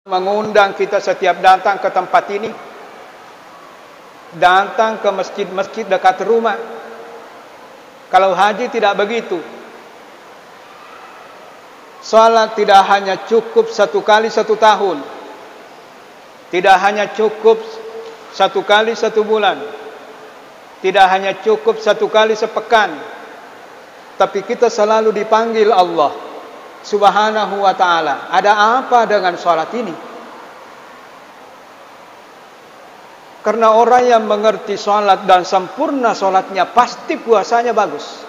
mengundang kita setiap datang ke tempat ini, datang ke masjid-masjid dekat rumah. Kalau haji tidak begitu. Salat tidak hanya cukup satu kali satu tahun, tidak hanya cukup satu kali satu bulan, tidak hanya cukup satu kali sepekan, tapi kita selalu dipanggil Allah Subhanahu wa ta'ala. Ada apa dengan salat ini? Karena orang yang mengerti salat dan sempurna salatnya, pasti puasanya bagus.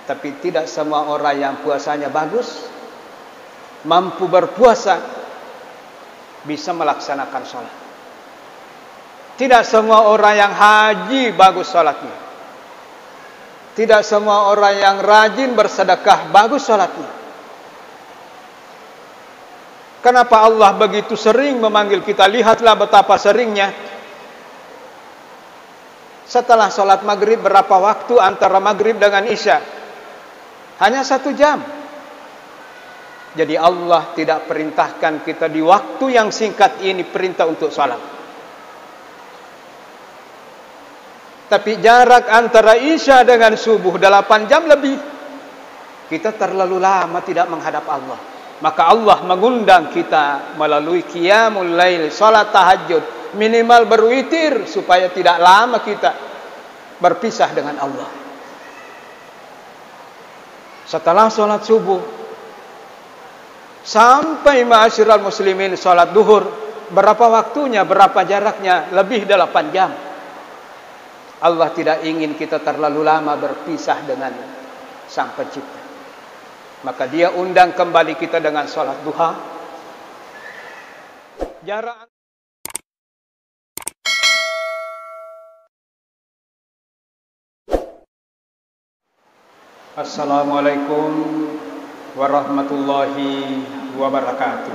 Tapi tidak semua orang yang puasanya bagus, mampu berpuasa, bisa melaksanakan salat. Tidak semua orang yang haji bagus salatnya. Tidak semua orang yang rajin bersedekah bagus salatnya. Kenapa Allah begitu sering memanggil kita? Lihatlah betapa seringnya. Setelah sholat maghrib, berapa waktu antara maghrib dengan isya? Hanya 1 jam. Jadi Allah tidak perintahkan kita di waktu yang singkat ini perintah untuk sholat. Tapi jarak antara isya dengan subuh 8 jam lebih. Kita terlalu lama tidak menghadap Allah. Maka Allah mengundang kita melalui qiyamul lail, salat tahajud, minimal berwitir supaya tidak lama kita berpisah dengan Allah. Setelah salat subuh sampai ma'asyiral muslimin salat duhur, berapa waktunya, berapa jaraknya? Lebih 8 jam. Allah tidak ingin kita terlalu lama berpisah dengan Sang Pencipta. Maka Dia undang kembali kita dengan salat duha. Jarak. Assalamualaikum warahmatullahi wabarakatuh.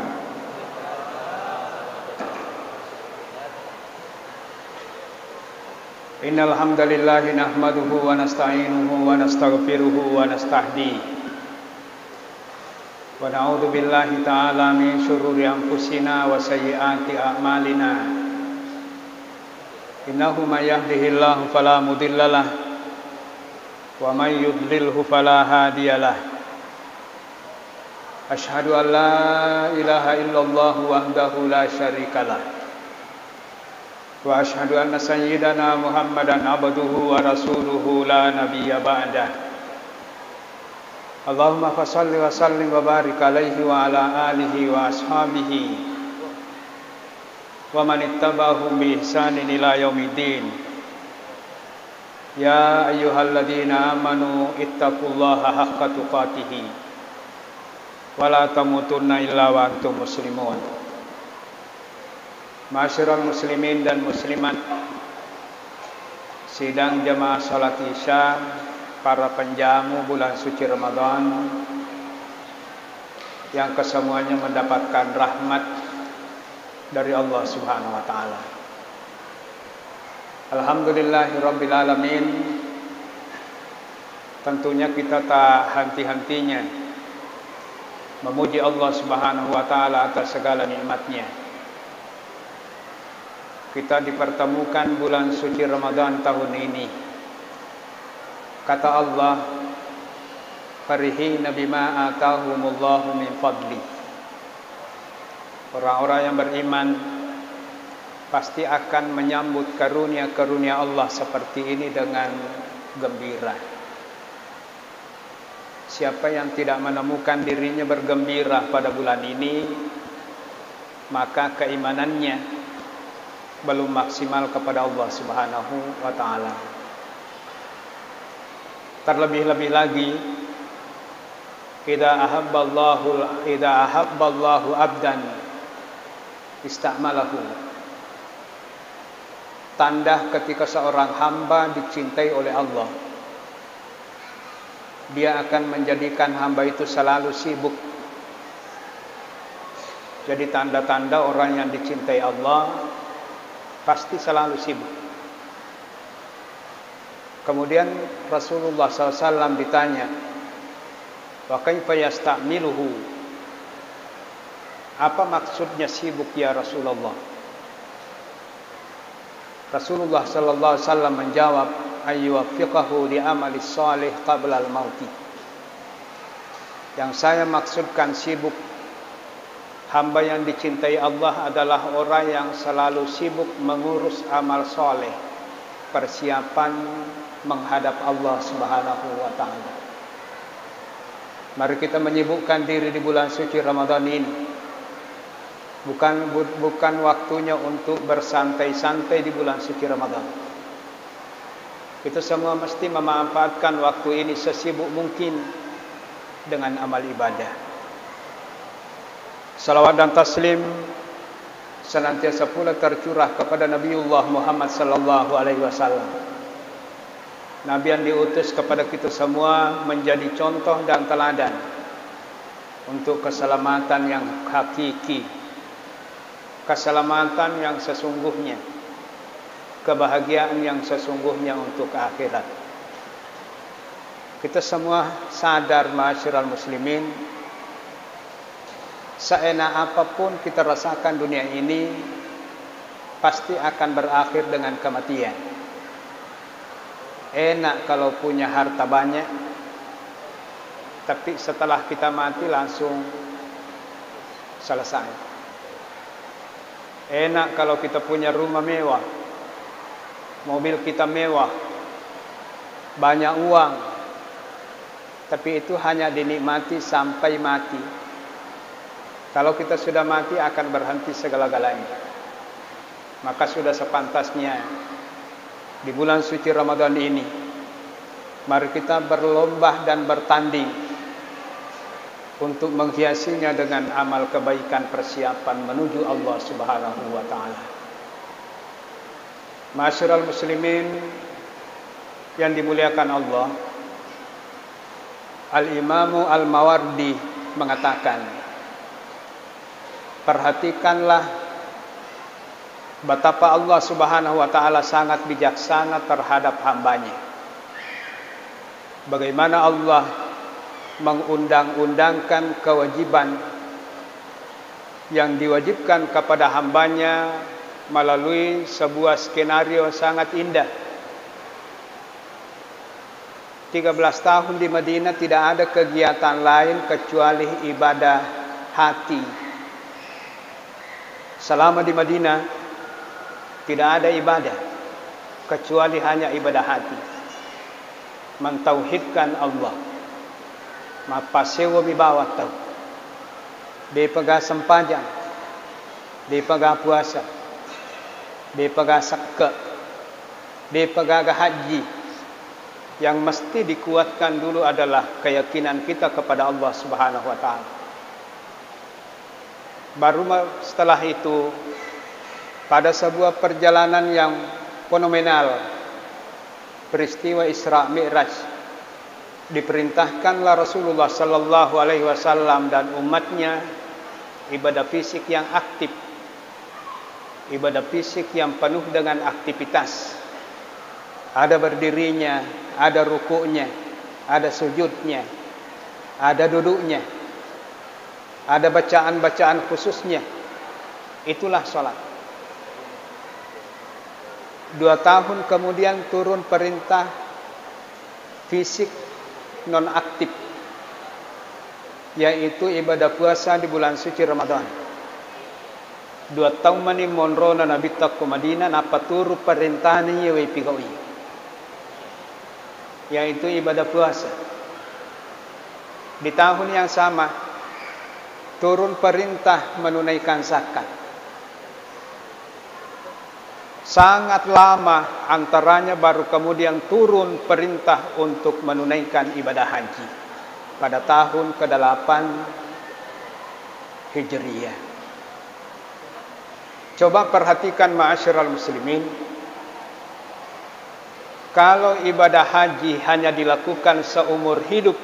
Innal hamdalillah nahmaduhu wa nasta'inuhu wa nastaghfiruhu wa nastahdihi. Wa na'udzu billahi ta'ala min syururi anfusina wa sayyiati a'malina. Innahu may yahdihillahu fala mudhillalah wa may yudlilhu fala hadiyalah. Asyhadu an la ilaha illallah wahdahu la syarikalah. Wa asyhadu anna sayyidana Muhammadan abduhu wa rasuluhu la nabiyya ba'dah. Allahumma fasalli wa sallim wa barik alaihi wa ala alihi wa ashabihi wa man ittaba'ahum bi ihsanin ila yaumiddin. Ya ayyuhalladzina amanu ittaqullaha haqqa tuqatih wa la tamutunna illa wa antum muslimun. Ma'asyiral muslimin dan muslimat, sidang jamaah salat Isya, para penjamu bulan suci Ramadan yang kesemuanya mendapatkan rahmat dari Allah Subhanahu wa taala. Alhamdulillahirabbil alamin. Tentunya kita tak henti-hentinya memuji Allah Subhanahu wa taala atas segala nikmatnya. Kita dipertemukan bulan suci Ramadan tahun ini. Kata Allah, farihina bima atahumullahu min fadli. Orang-orang yang beriman pasti akan menyambut karunia-karunia Allah seperti ini dengan gembira. Siapa yang tidak menemukan dirinya bergembira pada bulan ini, maka keimanannya belum maksimal kepada Allah Subhanahu wa ta'ala. Terlebih-lebih lagi, idza ahabballahu abdan ista'malahu. Tanda ketika seorang hamba dicintai oleh Allah, Dia akan menjadikan hamba itu selalu sibuk. Jadi tanda-tanda orang yang dicintai Allah pasti selalu sibuk. Kemudian Rasulullah SAW ditanya, wa kaifa yasta'miluhu? Apa maksudnya sibuk ya Rasulullah? Rasulullah sallallahu alaihi wasallam menjawab, ayyuwaffiqahu li amali shalih qabla al-mauti. Yang saya maksudkan sibuk, hamba yang dicintai Allah adalah orang yang selalu sibuk mengurus amal soleh, persiapan menghadap Allah Subhanahu wa taala. Mari kita menyibukkan diri di bulan suci Ramadan ini. Bukan waktunya untuk bersantai-santai di bulan suci Ramadan. Kita semua mesti memanfaatkan waktu ini sesibuk mungkin dengan amal ibadah. Salawat dan taslim senantiasa pula tercurah kepada Nabiullah Muhammad sallallahu alaihi wasallam. Nabi yang diutus kepada kita semua menjadi contoh dan teladan untuk keselamatan yang hakiki, keselamatan yang sesungguhnya, kebahagiaan yang sesungguhnya untuk akhirat. Kita semua sadar, ma'asyiral muslimin, seenak apapun kita rasakan dunia ini pasti akan berakhir dengan kematian. Enak kalau punya harta banyak, tapi setelah kita mati langsung selesai. Enak kalau kita punya rumah mewah, mobil kita mewah, banyak uang, tapi itu hanya dinikmati sampai mati. Kalau kita sudah mati akan berhenti segala-galanya. Maka sudah sepantasnya di bulan suci Ramadan ini, mari kita berlomba dan bertanding untuk menghiasinya dengan amal kebaikan persiapan menuju Allah Subhanahu wa taala. Ma'asyiral muslimin yang dimuliakan Allah, Al-Imamu Al-Mawardi mengatakan, perhatikanlah betapa Allah Subhanahu wa taala sangat bijaksana terhadap hambanya. Bagaimana Allah mengundang-undangkan kewajiban yang diwajibkan kepada hambanya melalui sebuah skenario sangat indah. 13 tahun di Madinah tidak ada kegiatan lain kecuali ibadah hati. Selama di Madinah tidak ada ibadah kecuali hanya ibadah hati. Mentauhidkan Allah. Mapasewa bibawa tau. Dipegang sempajang. Dipegang puasa. Dipegang sakka. Dipegang haji. Yang mesti dikuatkan dulu adalah keyakinan kita kepada Allah Subhanahu wa taala. Baru setelah itu, pada sebuah perjalanan yang fenomenal, peristiwa Isra Mi'raj, diperintahkanlah Rasulullah sallallahu alaihi wasallam dan umatnya ibadah fisik yang aktif, ibadah fisik yang penuh dengan aktivitas. Ada berdirinya, ada rukuknya, ada sujudnya, ada duduknya, ada bacaan-bacaan khususnya. Itulah salat. 2 tahun kemudian turun perintah fisik non-aktif, yaitu ibadah puasa di bulan suci Ramadan. 2 tahun mani monrona Nabi takku Madinah napa turu perintah ni yewe pigawi, yaitu ibadah puasa. Di tahun yang sama turun perintah menunaikan zakat. Sangat lama antaranya baru kemudian turun perintah untuk menunaikan ibadah haji pada tahun ke-8 Hijriyah. Coba perhatikan ma'asyiral muslimin, kalau ibadah haji hanya dilakukan seumur hidup,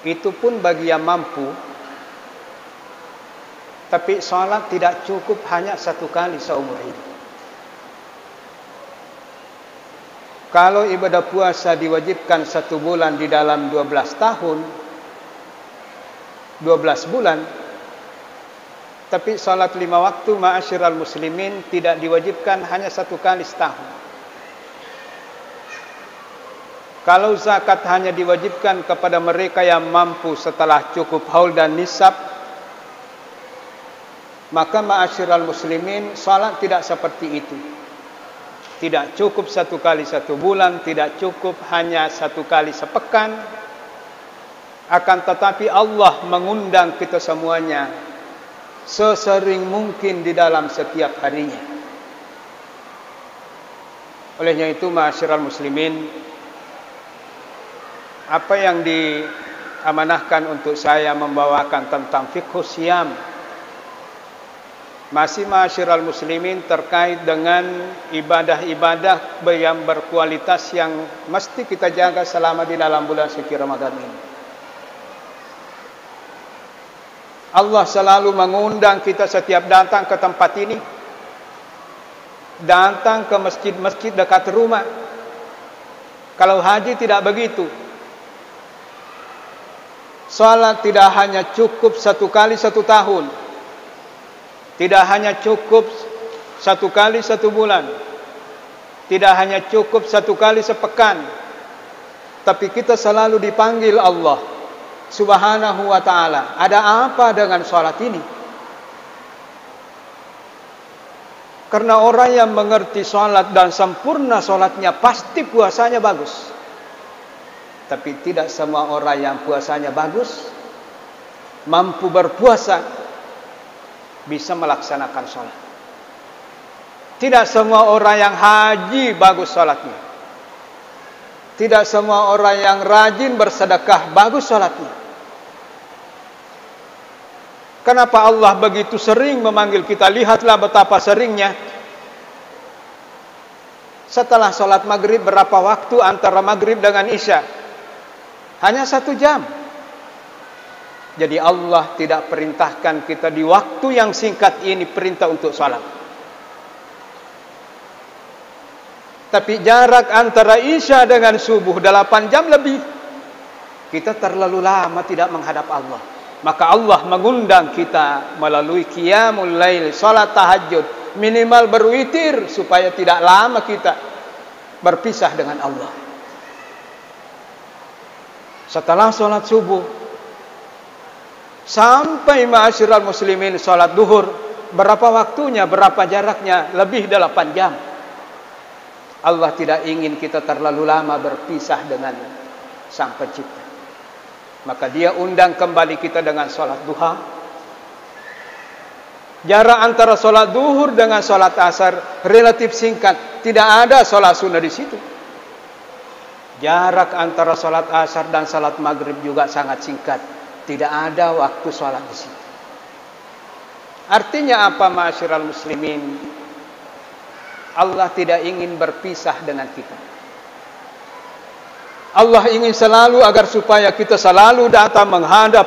itu pun bagi yang mampu. Tapi salat tidak cukup hanya 1 kali seumur hidup. Kalau ibadah puasa diwajibkan 1 bulan di dalam 12 tahun, 12 bulan. Tapi salat 5 waktu ma'asyiral muslimin tidak diwajibkan, hanya 1 kali setahun. Kalau zakat hanya diwajibkan kepada mereka yang mampu setelah cukup haul dan nisab, maka ma'asyiral muslimin salat tidak seperti itu. Tidak cukup 1 kali 1 bulan, tidak cukup hanya 1 kali sepekan. Akan tetapi Allah mengundang kita semuanya sesering mungkin di dalam setiap harinya. Olehnya itu ma'asyiral muslimin, apa yang diamanahkan untuk saya membawakan tentang fiqhus siyam masih ma'asyiral muslimin terkait dengan ibadah-ibadah yang berkualitas yang mesti kita jaga selama di dalam bulan suci Ramadan ini. Allah selalu mengundang kita setiap datang ke tempat ini, datang ke masjid-masjid dekat rumah. Kalau haji tidak begitu. Salat tidak hanya cukup 1 kali 1 tahun, tidak hanya cukup 1 kali 1 bulan, tidak hanya cukup 1 kali sepekan, tapi kita selalu dipanggil Allah Subhanahu wa ta'ala. Ada apa dengan salat ini? Karena orang yang mengerti salat dan sempurna salatnya, pasti puasanya bagus. Tapi tidak semua orang yang puasanya bagus, mampu berpuasa, bisa melaksanakan salat. Tidak semua orang yang haji bagus salatnya. Tidak semua orang yang rajin bersedekah bagus salatnya. Kenapa Allah begitu sering memanggil kita? Lihatlah betapa seringnya. Setelah sholat maghrib, berapa waktu antara maghrib dengan isya? Hanya 1 jam. Jadi Allah tidak perintahkan kita di waktu yang singkat ini perintah untuk sholat. Tapi jarak antara isya dengan subuh 8 jam lebih. Kita terlalu lama tidak menghadap Allah. Maka Allah mengundang kita melalui qiyamul lail, salat tahajud, minimal berwitir supaya tidak lama kita berpisah dengan Allah. Setelah salat subuh sampai ma'asyiral muslimin salat duhur, berapa waktunya, berapa jaraknya? Lebih 8 jam. Allah tidak ingin kita terlalu lama berpisah dengan Sang Pencipta. Maka Dia undang kembali kita dengan salat duha. Jarak antara salat duhur dengan salat asar relatif singkat, tidak ada salat sunnah di situ. Jarak antara salat asar dan salat maghrib juga sangat singkat, tidak ada waktu salat di situ. Artinya apa, ma'asyiral muslimin? Allah tidak ingin berpisah dengan kita. Allah ingin selalu agar supaya kita selalu datang menghadap.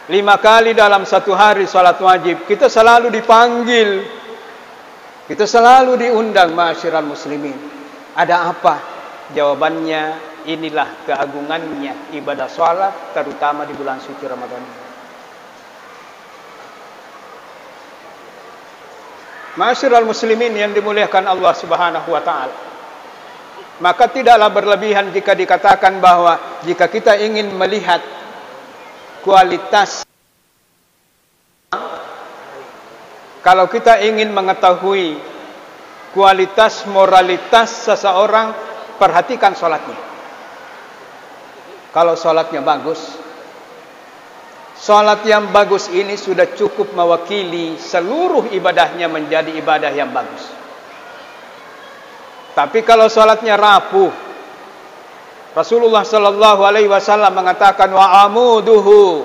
5 kali dalam 1 hari salat wajib. Kita selalu dipanggil. Kita selalu diundang, ma'asyiral muslimin. Ada apa? Jawabannya, inilah keagungannya ibadah salat, terutama di bulan suci Ramadan. Ma'asyiral muslimin yang dimuliakan Allah Subhanahu wa ta'ala. Maka tidaklah berlebihan jika dikatakan bahwa jika kita ingin melihat kualitas, kalau kita ingin mengetahui kualitas moralitas seseorang, perhatikan sholatnya. Kalau sholatnya bagus, sholat yang bagus ini sudah cukup mewakili seluruh ibadahnya menjadi ibadah yang bagus. Tapi kalau salatnya rapuh, Rasulullah sallallahu alaihi wasallam mengatakan wa amuduhu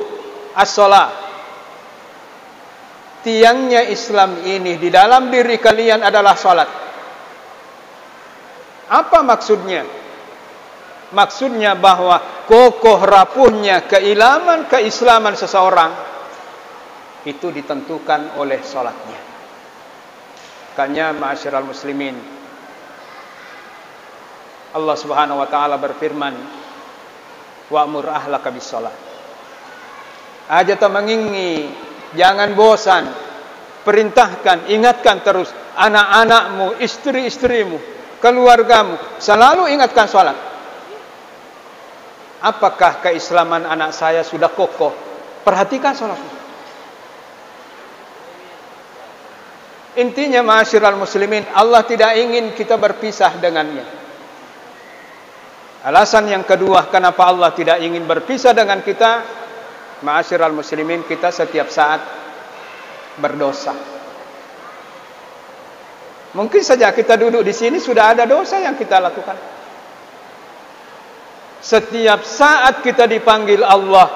as-shalah. Tiangnya Islam ini di dalam diri kalian adalah salat. Apa maksudnya? Maksudnya bahwa kokoh rapuhnya keislaman seseorang itu ditentukan oleh salatnya. Makanya ma'asyiral muslimin, Allah Subhanahu wa taala berfirman Wa'mur ahlaka bis-shalah. Ajata mengingi, jangan bosan. Perintahkan, ingatkan terus anak-anakmu, istri-istrimu, keluargamu, selalu ingatkan salat. Apakah keislaman anak saya sudah kokoh? Perhatikan salatnya. Intinya ma'asyiral muslimin, Allah tidak ingin kita berpisah dengannya. Alasan yang kedua kenapa Allah tidak ingin berpisah dengan kita, ma'asyiral muslimin, kita setiap saat berdosa. Mungkin saja kita duduk di sini sudah ada dosa yang kita lakukan. Setiap saat kita dipanggil Allah,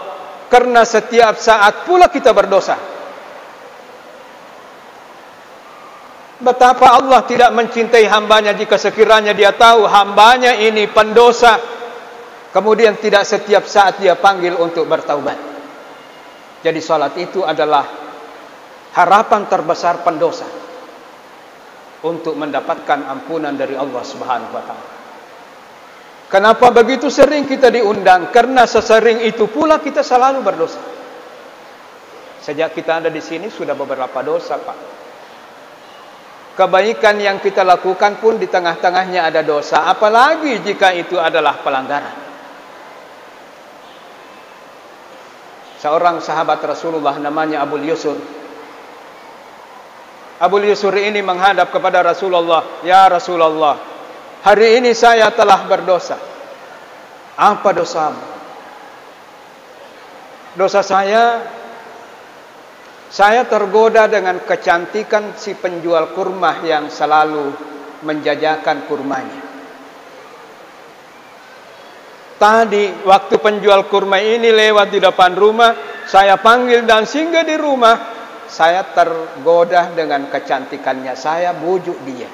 karena setiap saat pula kita berdosa. Betapa Allah tidak mencintai hambanya jika sekiranya dia tahu hambanya ini pendosa, kemudian tidak setiap saat dia panggil untuk bertaubat. Jadi salat itu adalah harapan terbesar pendosa untuk mendapatkan ampunan dari Allah Subhanahu wa taala. Kenapa begitu sering kita diundang? Karena sesering itu pula kita selalu berdosa. Sejak kita ada di sini sudah beberapa dosa, Pak. Kebaikan yang kita lakukan pun di tengah-tengahnya ada dosa, apalagi jika itu adalah pelanggaran. Seorang sahabat Rasulullah namanya Abu Yusur. Abu Yusur ini menghadap kepada Rasulullah, "Ya Rasulullah, hari ini saya telah berdosa." "Apa dosamu?" "Dosa saya tergoda dengan kecantikan si penjual kurma yang selalu menjajakan kurmanya. Tadi waktu penjual kurma ini lewat di depan rumah, saya panggil dan singgah di rumah. Saya tergoda dengan kecantikannya, saya bujuk dia.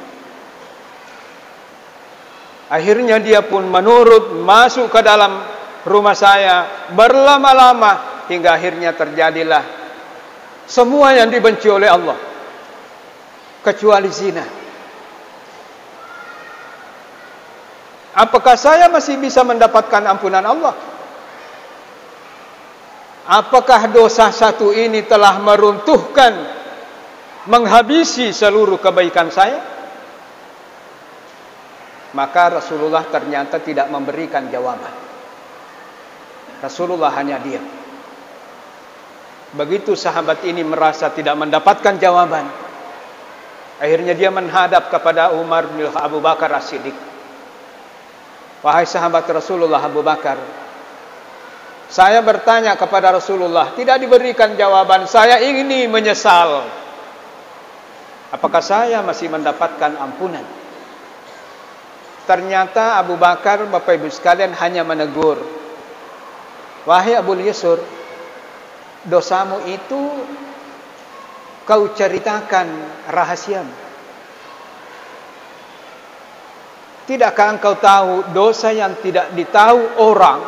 Akhirnya dia pun menurut masuk ke dalam rumah saya berlama-lama hingga akhirnya terjadilah semua yang dibenci oleh Allah kecuali zina. Apakah saya masih bisa mendapatkan ampunan Allah? Apakah dosa satu ini telah meruntuhkan, menghabisi seluruh kebaikan saya?" Maka Rasulullah ternyata tidak memberikan jawaban. Rasulullah hanya diam. Begitu sahabat ini merasa tidak mendapatkan jawaban, akhirnya dia menghadap kepada Umar bin Abu Bakar As-Siddiq. "Wahai sahabat Rasulullah Abu Bakar, saya bertanya kepada Rasulullah, tidak diberikan jawaban. Saya ini menyesal. Apakah saya masih mendapatkan ampunan?" Ternyata Abu Bakar, Bapak Ibu sekalian, hanya menegur, "Wahai Abu Yusur, dosamu itu kau ceritakan rahasiamu. Tidakkah engkau tahu dosa yang tidak ditahu orang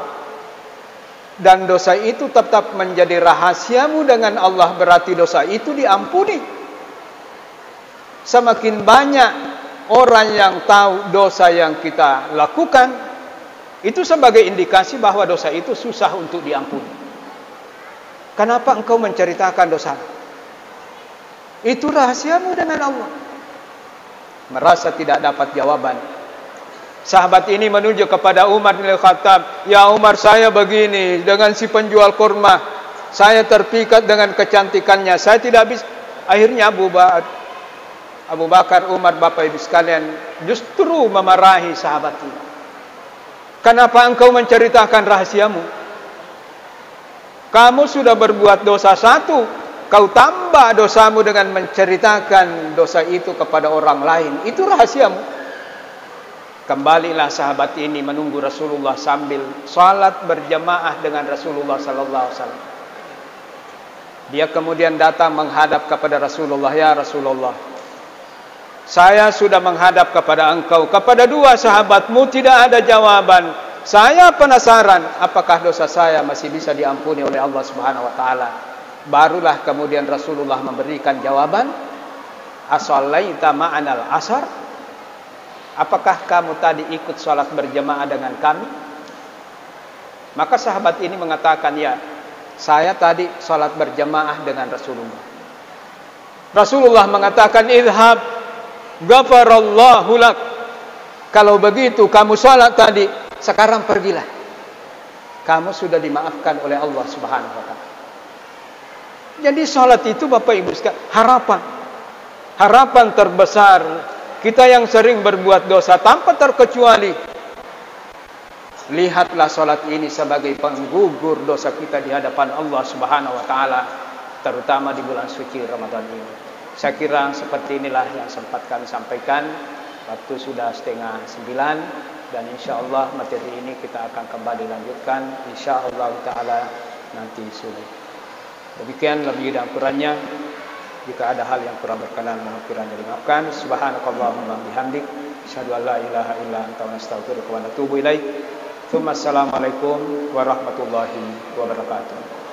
dan dosa itu tetap menjadi rahasiamu dengan Allah, berarti dosa itu diampuni. Semakin banyak orang yang tahu dosa yang kita lakukan, itu sebagai indikasi bahwa dosa itu susah untuk diampuni. Kenapa engkau menceritakan dosa? Itu rahasiamu dengan Allah." Merasa tidak dapat jawaban, sahabat ini menunjuk kepada Umar bin Khattab, "Ya Umar, saya begini dengan si penjual kurma, saya terpikat dengan kecantikannya, saya tidak bisa." Akhirnya Abu Bakar, Umar, Bapak Ibu sekalian, justru memarahi sahabat ini. "Kenapa engkau menceritakan rahasiamu? Kamu sudah berbuat dosa satu, kau tambah dosamu dengan menceritakan dosa itu kepada orang lain. Itu rahasiamu." Kembalilah sahabat ini menunggu Rasulullah sambil salat berjamaah dengan Rasulullah sallallahu alaihi wasallam. Dia kemudian datang menghadap kepada Rasulullah, "Ya Rasulullah, saya sudah menghadap kepada engkau, kepada dua sahabatmu tidak ada jawaban. Saya penasaran, apakah dosa saya masih bisa diampuni oleh Allah Subhanahu wa taala?" Barulah kemudian Rasulullah memberikan jawaban, "Asallaita ma'anal asar?" Apakah kamu tadi ikut sholat berjamaah dengan kami? Maka sahabat ini mengatakan, ya, saya tadi sholat berjamaah dengan Rasulullah. Rasulullah mengatakan, idhab, ghafarallahu lak. Kalau begitu kamu sholat tadi, sekarang pergilah. Kamu sudah dimaafkan oleh Allah Subhanahu wa ta'ala. Jadi sholat itu Bapak Ibu sekalian, harapan terbesar kita yang sering berbuat dosa tanpa terkecuali. Lihatlah sholat ini sebagai penggugur dosa kita di hadapan Allah Subhanahu wa ta'ala, terutama di bulan suci Ramadan ini. Saya kira seperti inilah yang sempat kami sampaikan. Waktu sudah 8:30 dan insya Allah materi ini kita akan kembali lanjutkan insya Allah ta'ala nanti subuh. Demikian lebih dan kurangnya. Jika ada hal yang kurang berkenan, mohon kiranya dimaafkan. Subhanakallahumma bihamdik, asyhadu an la ilaha illa anta, nastaghfiruka wa natubu ilaik. Assalamualaikum warahmatullahi wabarakatuh.